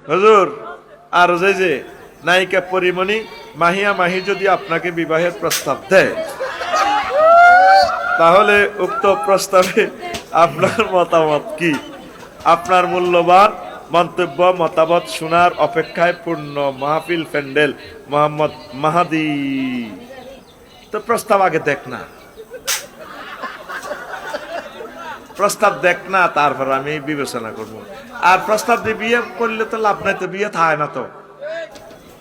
হুজুর আর যে নায়িকা পরিমণি মাহিয়া মাহি যদি আপনাকে বিবাহের প্রস্তাব দেয়, তাহলে উক্ত প্রস্তাবে আপনার মতামত কি? আপনার মূল্যবান মন্তব্য মতামত শোনার অপেক্ষায় পূর্ণ মাহফিল প্যান্ডেল মোহাম্মদ মাহাদি। তো প্রস্তাব আগে দেখ না, প্রস্তাব দেখ না, তারপর আমি বিবেচনা করব। আর প্রস্তাব দিয়ে বিয়ে করলে তো লাভ নাই, তো বিয়ে থাকে না তো,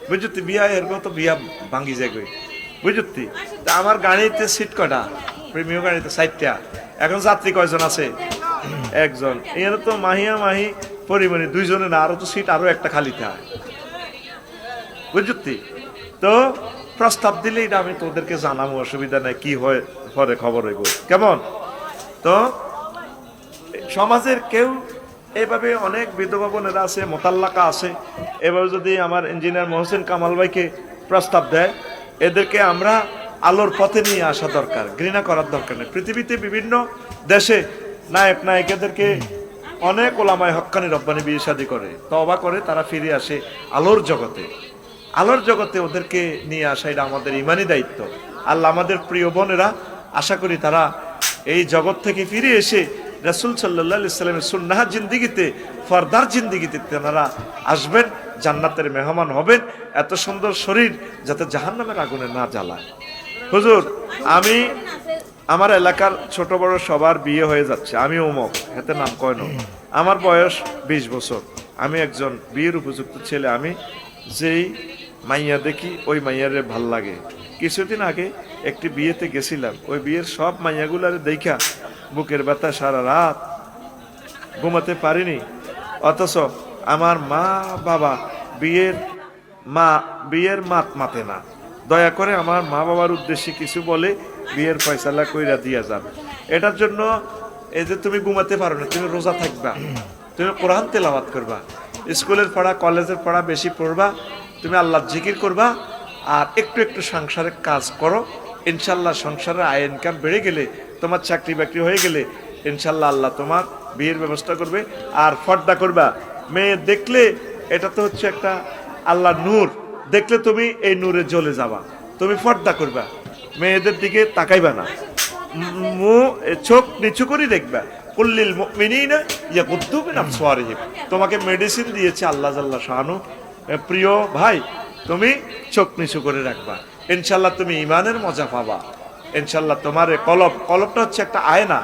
বুঝতি? বিয়া এরকম তো বিয়া ভাঙ্গি যায় গই, বুঝতি? আমার গাড়িতে সিট কয়টা? প্রিমিয়াম গাড়িতে 60টা। এখন যাত্রী কয়জন আছে? একজন। এর তো মাহিয়া মাহি পরিমণি দুইজনে না, আরো তো সিট আরো একটা খালি থাকে, বুঝতি? তো প্রস্তাব দিলে এটা আমি তোদেরকে জানাবো, অসুবিধা নাই, কি হয় পরে খবর হইব, কেমন? তো সমাজের কেউ এভাবে অনেক বিধবা বোনেরা আছে, মোতাল্লাকা আছে, এভাবে যদি আমার ইঞ্জিনিয়ার মহসিন কামাল ভাইকে প্রস্তাব দেয়, এদেরকে আমরা আলোর পথে নিয়ে আসা দরকার, ঘৃণা করার দরকার নেই। পৃথিবীতে বিভিন্ন দেশে নায়ক নায়িকাদেরকে অনেক ওলামায়ে হক্কানি রব্বানি বিয়ে শাদী করে, তওবা করে, তারা ফিরে আসে আলোর জগতে। আলোর জগতে ওদেরকে নিয়ে আসা এটা আমাদের ইমানি দায়িত্ব। আল্লাহ আমাদের প্রিয় বোনেরা, আশা করি তারা এই জগৎ থেকে ফিরে এসে রাসূল সাল্লাল্লাহু আলাইহি সাল্লামের সুন্নাহ জিন্দেগিতে, ফরদার জিন্দেগিতে তারা আসবেন, জান্নাতের মেহমান হবেন। এত সুন্দর শরীর যাতে জাহান্নামের আগুনে না জ্বালায়। হুজুর, আমি আমার এলাকার ছোট বড় সবার বিয়ে হয়ে যাচ্ছে, আমি অমুক, এতে নাম কয় না, আমার বয়স 20 বছর, আমি একজন বিয়ের উপযুক্ত ছেলে, আমি যেই মাইয়া দেখি ওই মাইয়ারে ভাল লাগে। কিছুদিন আগে একটি বিয়েতে গেছিলাম, ওই বিয়ের সব মাইয়াগুলারে দেখা বুকের ব্যথা, সারা রাত ঘুমাতে পারিনি। অথচ আমার মা বাবা বিয়ের মাত মাতে না। দয়া করে আমার মা বাবার উদ্দেশ্যে কিছু বলে বিয়ের ফয়সালা কইরা দিয়া যান। এটার জন্য এই যে তুমি ঘুমাতে পারো না, তুমি রোজা থাকবা, তুমি কোরআন তেলাওয়াত করবা, স্কুলের পড়া কলেজের পড়া বেশি পড়বা, তুমি আল্লাহর জিকির করবা, আর একটু একটু সংসারের কাজ করো। ইনশাল্লাহ সংসারের আয় ইনকাম বেড়ে গেলে, তোমার চাকরি বাকরি হয়ে গেলে ইনশাল্লাহ আল্লাহ তোমার বিয়ের ব্যবস্থা করবে। আর পর্দা করবা। মেয়ে দেখলে এটা তো হচ্ছে একটা আল্লাহর নূর, দেখলে তুমি এই নূরে জ্বলে যাবা। তুমি পর্দা করবা, মেয়েদের দিকে তাকাইবা না, চোখ নিচু করে দেখবা। কুল্লিল মুমিনিনা ইয়াগুদ্দু মিন আবসারিহিম। তোমাকে মেডিসিন দিয়েছে আল্লাহ জাল্লা শানু। প্রিয় ভাই, তুমি চোখ নিচু করে রাখবা, ইনশাল্লাহ তুমি ইমানের মজা পাবা। ইনশাল্লাহ তোমার কলবটা হচ্ছে একটা আয়না,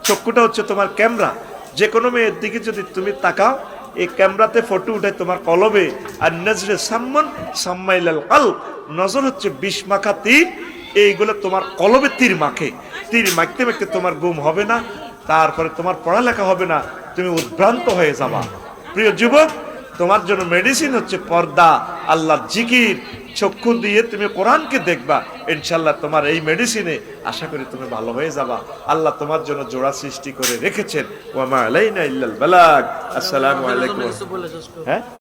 চক্ষুটা হচ্ছে তোমার ক্যামেরা। যে কোনো মেয়ের দিকে যদি তুমি তাকাও, এই ক্যামেরাতে ফটো উঠে তোমার কলবে। আর নজরে সাম্মান সাম্মাইলাল কলব, নজর হচ্ছে বিষ মাখা তীর, এইগুলো তোমার কলবে তীর মাখে। তীর মাখতে মাখতে তোমার ঘুম হবে না, তারপরে তোমার পড়ালেখা হবে না, তুমি উদ্ভ্রান্ত হয়ে যাবা। প্রিয় যুবক, তোমার জন্য মেডিসিন হচ্ছে পর্দা, আল্লাহর জিকির। চক্ষু দিয়ে তুমি কোরআনকে দেখবা, ইনশাল্লাহ তোমার এই মেডিসিনে আশা করি তুমি ভালো হয়ে যাবা। আল্লাহ তোমার জন্য জোড়া সৃষ্টি করে রেখেছেন। ওয়া মা আলাইনা ইল্লাল বালাগ। আসসালামু আলাইকুম। হ্যাঁ।